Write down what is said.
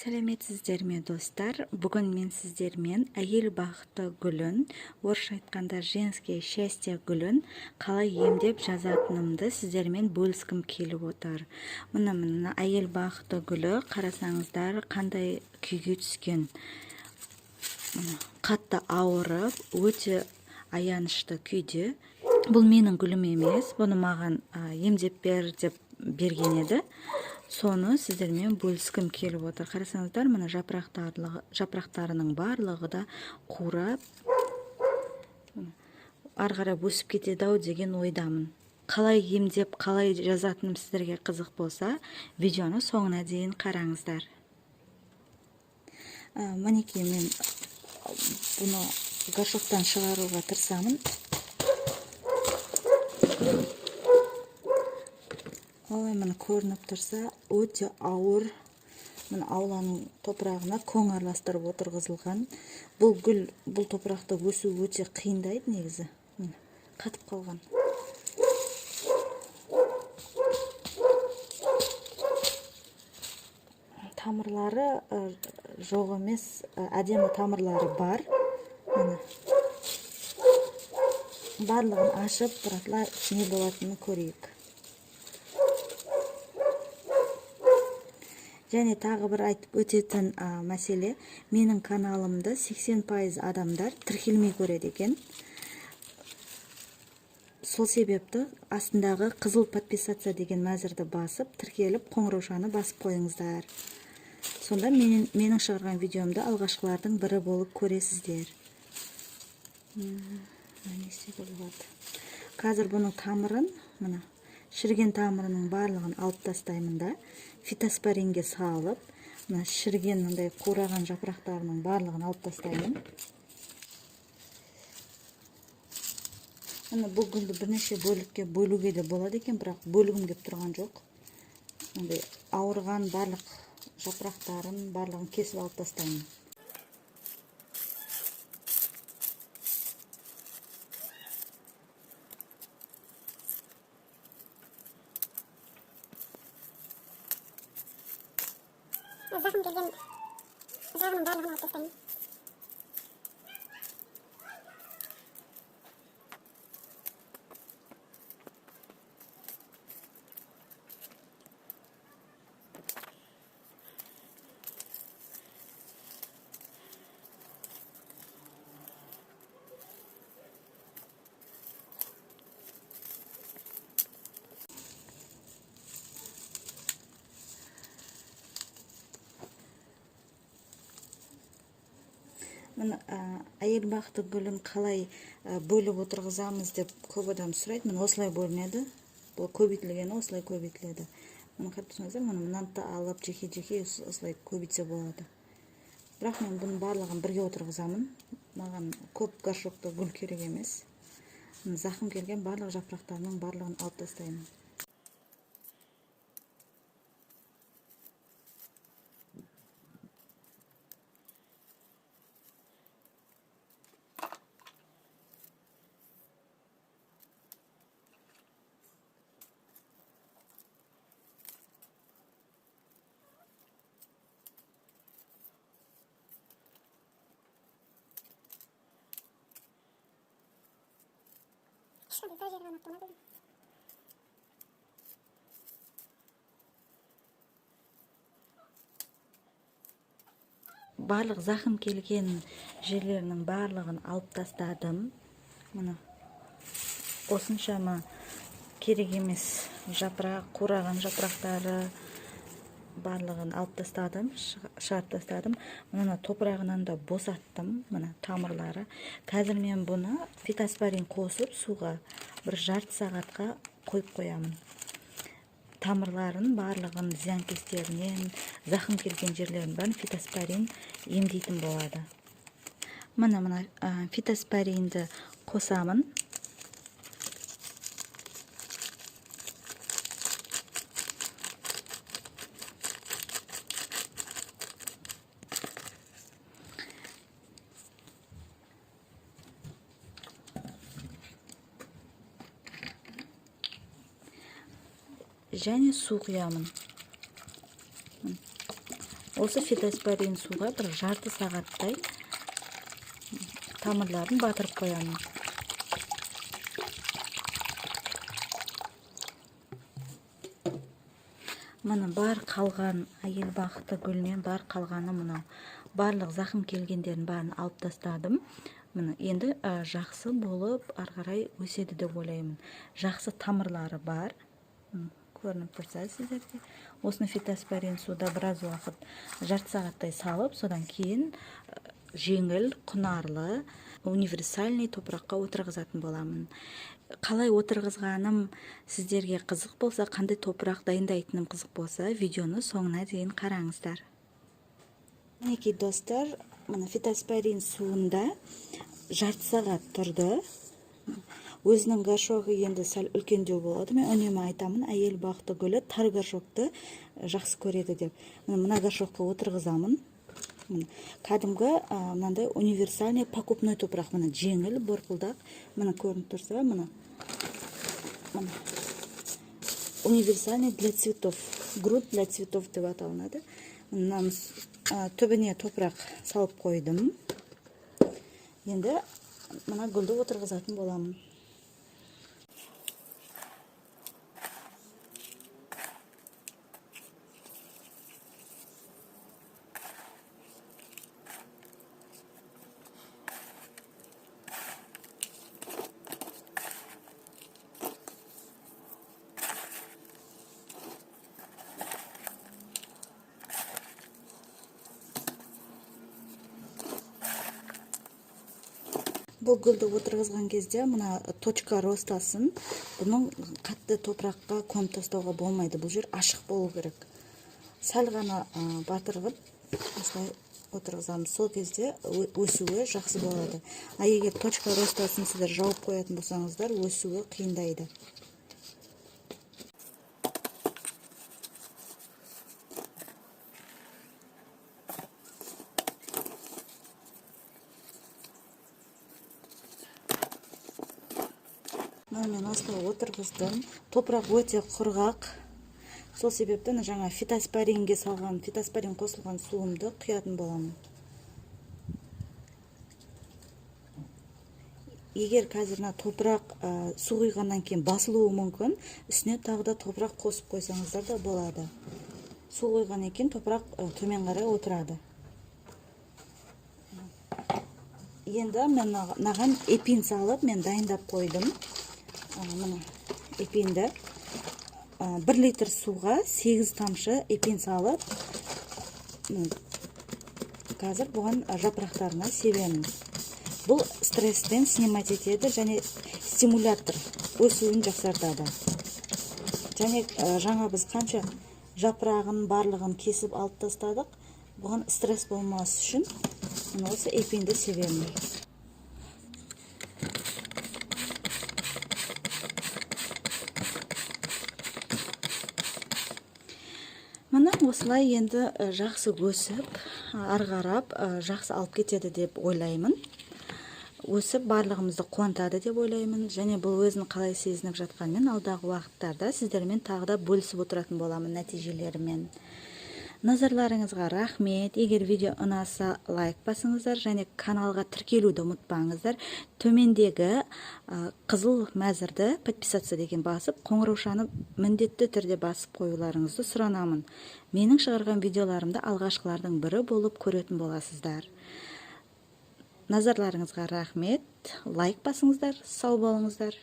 Сәлеметсіздер ме достар? Бүгін мен сіздермен әйел бақыты гүлін, орысша айтқанда женское счастье гүлін қалай емдеп жазатынымды сіздермен бөліскім келіп отыр. Мына әйел бақыты гүлі қарасаңыздар қандай күйге түскен. Қатты ауырып, өте аянышты күйде. Бұл менің гүлім емес, бұны маған емдеп бер деп берген еді. Соны сіздермен бөліскім келіп отыр. Қарасаңыздар, мына жапырақтарының барлығы да қурап, ары қарай өсіп кетеді-ау деген ойдамын. Қалай емдеп, қалай жазатыным сіздерге қызық болса, видеоны соңына дейін қараңыздар. Мінекей мен бұны горшоктан шығаруға тырысамын. Ой, міне көрініп тұрса, өте ауыр. Міне ауланың топырағына көң араластырып отырғызылған. Бұл гүл, бұл топырақта өсу өте қиындайды негізі. Қатып қалған. Тамырлары жоқ емес, әдемі тамырлары бар. Міне. Барлығын ашып, бұратыла не болатынын көрейік. Және тағы бір айтып өтетін мәселе, менің каналымды 80% адамдар тіркелмей көреді екен. Сол себепті астындағы қызыл подписаться деген мәзірді басып, тіркеліп, қоңыраушаны басып қойыңыздар. Сонда менің шығарған видеомды алғашқылардың бірі болып көресіздер. Қазір бұның тамырын, шірген тамырының барлығын алып тастаймын да, фитоспоринге салып, шірген қураған жапырақтарының барлығын алып тастаймын. Бұл гүлді бірнеше бөлікке бөлуге де болады екен, бірақ бөлігім кеп тұрған жоқ. Ауырған барлық жапырақтарын барлығын кесіп алып тастаймын. Зақым келген жағының барлығын алып тастаймын. Әйел бақыты гүлін қалай бөліп отырғызамыз деп көп адам сұрайды. Міне осылай бөлінеді. Бұл көбейтілгені осылай көбейтіледі. Қарап тұрсаңыздар, мынаны алып жеке-жеке осылай көбейтсе болады. Бірақ мен бұның барлығын бірге отырғызамын. Маған көп горшокта гүл керек емес. Зақым келген барлық жапырақтарының барлығын алып тастаймын. Барлық зақым келген жерлерінің барлығын алып тастадым. Осыншама керек емес жапырақ, қураған жапырақтары барлығын алып тастадым, шығарып тастадым. Мұны топырағынан да босаттым, тамырлары. Қазір мен бұны фитоспорин қосып суға бір жарты сағатқа қойып қоямын. Тамырларын барлығын зиянкестерінен, зақым келген жерлерін бәрін фитоспорин емдейтін болады. Мына фитоспоринді қосамын. Және су құямын. Осы фитоспорин суға бір жарты сағаттай тамырларын батырып қоямын. Мына бар қалған әйел бақыты гүлінен бар қалғаны мынау. Барлық зақым келгендерін барын алып тастадым. Мына енді жақсы болып арғарай өседі деп ойлаймын. Жақсы тамырлары бар. Көрініп тұрса сіздерге. Осыны фитоспорин суда біраз уақыт жарты сағаттай салып, содан кейін жеңіл, құнарлы, универсальный топыраққа отырғызатын боламын. Қалай отырғызғаным сіздерге қызық болса, қандай топырақ дайындайтыным қызық болса, видеоны соңына дейін қараңыздар. Мінекей достар, мына фитоспорин суында жарты сағат тұрды. Өзінің горшогы енді сәл үлкендеу болады. Мен үнемі айтамын, әйел бақыты гүлі тар горшокты жақсы көреді деп. Мына горшокқа отырғызамын. Кәдімгі мынандай универсальный покупной топырақ. Мына жеңіл, борпылдақ. Мына көрініп тұрса, мына универсальный для цветов. Груд для цветов деп аталынады. Төбіне топырақ салып қойдым. Енді мына гүлді отырғызатын боламын. Бұл гүлді отырғызған кезде мына точка ростасын, бұның қатты топыраққа көміп тастауға болмайды. Бұл жер ашық болу керек. Сәл ғана батырғып, осылай отырғызамыз. Сол кезде өсуі жақсы болады. А егер точка ростасын сіздер жауып қоятын болсаңыздар, өсуі қиындайды. Мен осылай отырғыздым. Топырақ өте құрғақ. Сол себептен жаңа фитоспоринге салған, фитоспорин қосылған суымды құятын боламын. Егер қазір топырақ су құйғаннан кейін басылуы мүмкін, үстіне тағы да топырақ қосып қойсаңыздар да болады. Су құйғаннан кейін топырақ төмен қарай отырады. Енді мен маған эпин салып, мен дайындап қойдым. Мына эпинді 1 литр суға 8 тамшы эпин салып, қазір бұған жапырақтарына себемін. Бұл стресстен снимать етеді және стимулятор өсуін жақсартады. Және жаңа біз қанша жапырағын барлығын кесіп алып тастадық, бұған стресс болмас үшін осы эпинді себемін. Мына осылай енді жақсы өсіп, арғарап, жақсы алып кетеді деп ойлаймын. Өсіп, барлығымызды қуантады деп ойлаймын. Және бұл өзін қалай сезініп жатқанмен, алдағы уақыттарда сіздермен тағы да бөлісіп отыратын боламын нәтижелерімен. Назарларыңызға рахмет. Егер видео ұнаса, лайк басыңыздар және каналға тіркелуді ұмытпаңыздар. Төмендегі қызыл мәзірді подписаться деген басып, қоңыраушаны міндетті түрде басып қоюларыңызды сұранамын. Менің шығарған видеоларымды алғашқылардың бірі болып көретін боласыздар. Назарларыңызға рахмет. Лайк басыңыздар. Сау болыңыздар.